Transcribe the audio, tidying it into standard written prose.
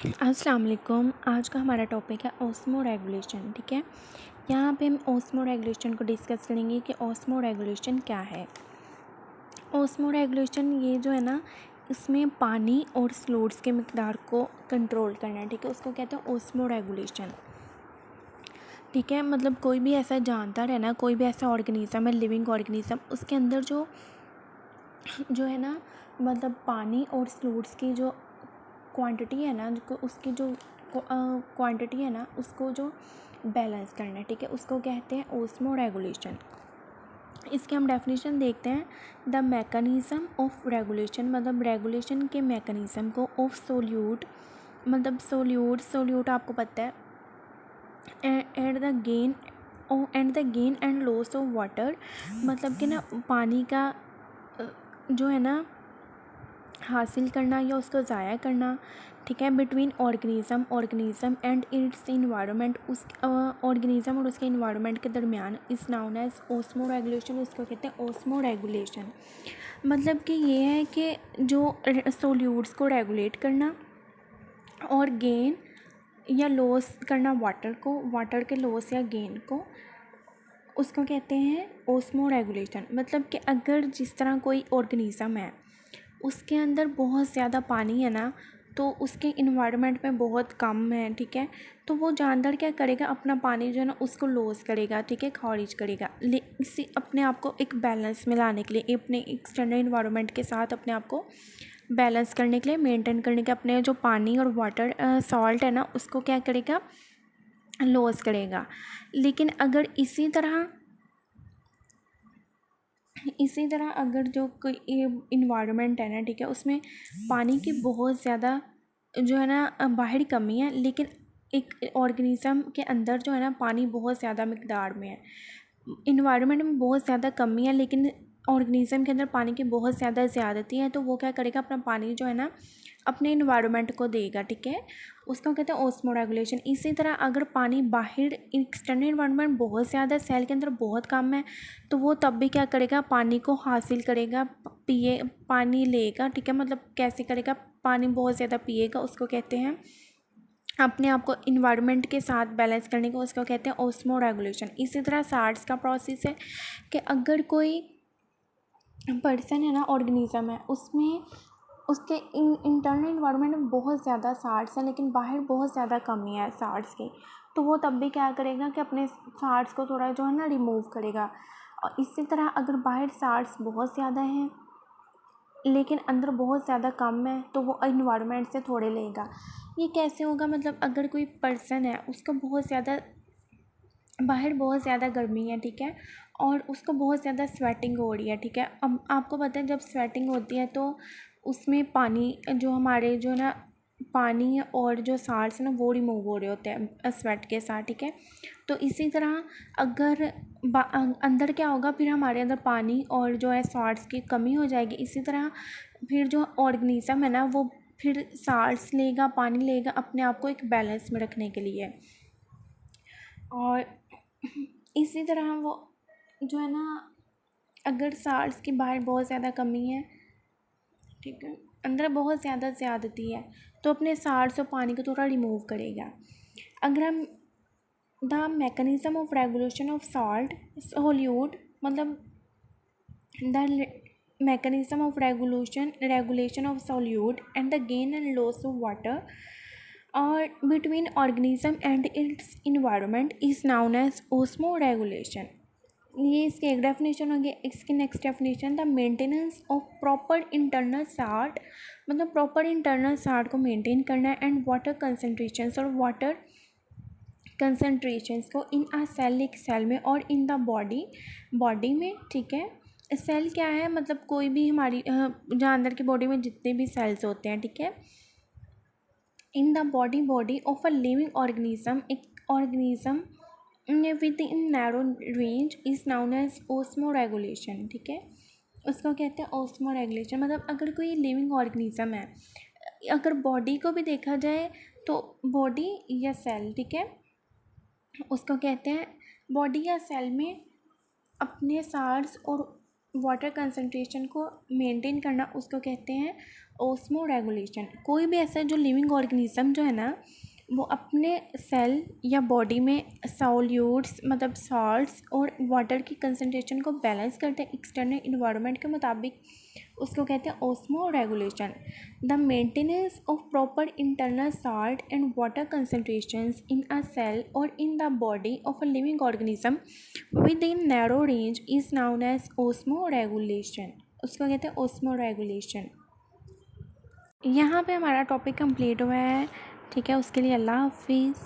अस्सलाम वालेकुम। आज का हमारा टॉपिक है ऑस्मो रेगुलेशन। ठीक है, यहाँ पे हम ऑस्मो रेगुलेशन को डिस्कस करेंगे कि ऑस्मो रेगुलेशन क्या है। ऑस्मो रेगुलेशन ये जो है ना, इसमें पानी और फ्लूइड्स के मिकदार को कंट्रोल करना है। ठीक है, उसको कहते हैं ऑस्मो रेगुलेशन। ठीक है, मतलब कोई भी ऐसा जानदार है ना, कोई भी ऐसा ऑर्गेनिज़म है, लिविंग ऑर्गेनिज़म, उसके अंदर जो जो है ना, मतलब पानी और फ्लूइड्स की जो क्वांटिटी है ना, उसकी जो क्वांटिटी है ना, उसको जो बैलेंस करना है। ठीक है, उसको कहते हैं ऑस्मो रेगुलेशन। इसके हम डेफिनेशन देखते हैं। द मैकेनिज़्म ऑफ रेगुलेशन, मतलब रेगुलेशन के मैकेनिज़्म को, ऑफ सोल्यूट, मतलब सोल्यूट आपको पता है, and the gain and loss of water, मतलब कि ना पानी का जो है ना हासिल करना या उसको ज़ाया करना। ठीक है, between organism and its environment, उस ऑर्गेनिज़म और उसके इन्वायरमेंट के दरमियान is known as osmoregulation. उसको कहते हैं ऑस्मो रेगुलेशन। मतलब कि ये है कि जो सोल्यूट्स को रेगुलेट करना और गेन या लॉस करना वाटर के लॉस या गेन को, उसको कहते हैं ऑस्मो रेगुलेशन। मतलब कि अगर जिस तरह कोई ऑर्गेनिज़म है, उसके अंदर बहुत ज़्यादा पानी है ना, तो उसके इन्वायरमेंट में बहुत कम है। ठीक है, तो वो जानदार क्या करेगा, अपना पानी जो है ना उसको लॉस करेगा। ठीक है, खारिज करेगा। इसी अपने आप को एक बैलेंस में लाने के लिए, अपने एक्सटर्नल इन्वायरमेंट के साथ अपने आप को बैलेंस करने के लिए, मेंटेन करने के, अपने जो पानी और वाटर सॉल्ट है ना, उसको क्या करेगा, लॉस करेगा। लेकिन अगर इसी तरह अगर जो कोई इन्वायरमेंट है ना, ठीक है, उसमें पानी की बहुत ज़्यादा जो है ना बाहरी कमी है, लेकिन एक ऑर्गेनिज़म के अंदर जो है ना पानी बहुत ज़्यादा मिकदार में है, इन्वायरमेंट में बहुत ज़्यादा कमी है, लेकिन ऑर्गेनिज़म के अंदर पानी की बहुत ज़्यादा ज़्यादती है, तो वो क्या करेगा, अपना पानी जो है ना अपने इन्वायरमेंट को देगा। ठीक है, उसको कहते हैं ऑस्मो रेगुलेशन। इसी तरह अगर पानी बाहर एक्सटर्नल इन्वायरमेंट बहुत ज़्यादा, सेल के अंदर बहुत कम है, तो वो तब भी क्या करेगा, पानी को हासिल करेगा, पानी लेगा। ठीक है, मतलब कैसे करेगा, पानी बहुत ज़्यादा पिएगा, उसको कहते हैं अपने आप को इन्वायरमेंट के साथ बैलेंस करने को, उसको कहते हैं ऑस्मो रेगुलेशन। इसी तरह सार्ट्स का प्रोसेस है कि अगर कोई पर्सन है ना, ऑर्गेनिज़म है, उसमें उसके इंटरनल इन्वायरमेंट में बहुत ज़्यादा सार्ट्स हैं, लेकिन बाहर बहुत ज़्यादा कमी है सार्ट्स की, तो वो तब भी क्या करेगा कि अपने सार्ट्स को थोड़ा जो है ना रिमूव करेगा। और इसी तरह अगर बाहर सार्ट्स बहुत ज़्यादा हैं लेकिन अंदर बहुत ज़्यादा कम है, तो वो इन्वायरमेंट से थोड़े लेगा। ये कैसे होगा, मतलब अगर कोई पर्सन है, उसको बहुत ज़्यादा बाहर बहुत ज़्यादा गर्मी है, ठीक है, और उसको बहुत ज़्यादा स्वेटिंग हो रही है। ठीक है, अब आपको पता है जब स्वेटिंग होती है तो उसमें पानी जो हमारे जो ना पानी और जो साल्ट्स ना वो रिमूव हो रहे होते हैं स्वेट के साथ। ठीक है, तो इसी तरह अगर अंदर क्या होगा, फिर हमारे अंदर पानी और जो है साल्ट्स की कमी हो जाएगी। इसी तरह फिर जो ऑर्गेनिज़म है ना, वो फिर साल्ट्स लेगा, पानी लेगा, अपने आप को एक बैलेंस में रखने के लिए। और इसी तरह वो जो है ना, अगर साल्ट्स की बाहर बहुत ज़्यादा कमी है, ठीक है, अंदर बहुत ज़्यादा ज़्यादती है, तो अपने साल्ट्स और पानी को थोड़ा रिमूव करेगा। अगर हम the mechanism of regulation of salt solute, मतलब the mechanism of regulation of solute and the gain and loss of water or between organism and its environment is known as osmoregulation। ये इसकी एक definition होगी। इसकी next definition, the maintenance of proper internal salt, मतलब proper internal salt को maintain करना and water कंसनट्रेशंस और water कंसनट्रेशंस को इन आ सेल, एक सेल में, और इन द बॉडी में। ठीक है, सेल क्या है, मतलब कोई भी हमारी जानवर की बॉडी में जितने भी सेल्स होते हैं। ठीक है, in the body of a living organism, एक organism within narrow range is known as osmoregulation. ठीक है, उसको कहते हैं ऑस्मो रेगुलेशन। मतलब अगर कोई लिविंग ऑर्गेनिज्म है, अगर बॉडी को भी देखा जाए तो बॉडी या सेल, ठीक है, उसको कहते हैं बॉडी या सेल में अपने साल्ट्स और वाटर कंसनट्रेशन को मेंटेन करना, उसको कहते हैं ओस्मो रेगुलेशन, कोई भी ऐसा जो लिविंग ऑर्गेनिज्म जो है ना वो अपने सेल या बॉडी में सॉल्यूट्स मतलब सॉल्ट्स और वाटर की कंसनट्रेशन को बैलेंस करते हैं एक्सटर्नल इन्वायरमेंट के मुताबिक, उसको कहते हैं osmoregulation. The maintenance of proper internal salt and water concentrations in a cell और in the body of a living organism within narrow range is known as osmoregulation, उसको कहते हैं osmo regulation. यहाँ पे हमारा topic complete हुआ है। ठीक है, उसके लिए अल्लाह हाफिज़।